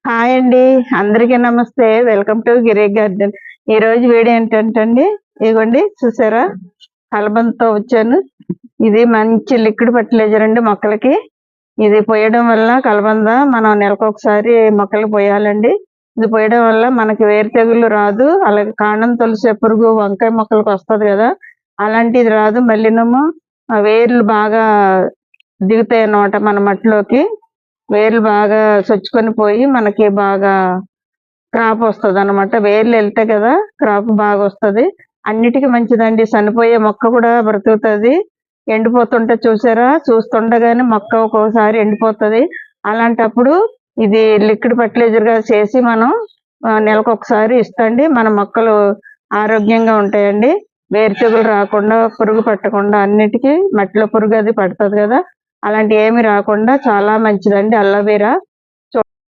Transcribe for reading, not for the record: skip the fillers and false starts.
Hi అండి. అందరికీ నమస్తే. Welcome to Giri garden. ఈ రోజు వీడియో ఏంటంటే అండి, ఇదిగోండి చూసారా, కలబందతో వచ్చాను. ఇది మంచి లిక్విడ్ ఫర్టిలైజర్ అండి మొక్కలకి. ఇది పోయడం వల్ల కలబంద మనం నెలకొకసారి మొక్కలకు పోయాలండి. ఇది పోయడం వల్ల మనకి వేరు తెగులు రాదు. అలాగే కాండం తొలిచే పురుగు వంకాయ మొక్కలకు వస్తుంది కదా, అలాంటిది రాదు. మళ్ళీనేమో వేర్లు బాగా దిగుతాయి అన్నమాట మన మట్టిలోకి. వేర్లు బాగా చొచ్చుకొని పోయి మనకి బాగా క్రాప్ వస్తుంది అనమాట. వేర్లు వెళ్తే కదా క్రాప్ బాగా వస్తుంది. అన్నిటికీ మంచిదండి. చనిపోయే మొక్క కూడా బ్రతుకుతుంది. ఎండిపోతుంటే చూసారా, చూస్తుండగానే మొక్క ఒక్కోసారి ఎండిపోతుంది. అలాంటప్పుడు ఇది లిక్విడ్ ఫర్టిలైజర్ గా చేసి మనం నెలకు ఒకసారి ఇస్తండి. మన మొక్కలు ఆరోగ్యంగా ఉంటాయండి. వేరు తెగులు రాకుండా, పురుగు పట్టకుండా, అన్నిటికీ మట్టిలో పురుగు అది పడుతుంది కదా, అలాంటి ఏమి రాకుండా చాలా మంచిదండి అలోవెరా.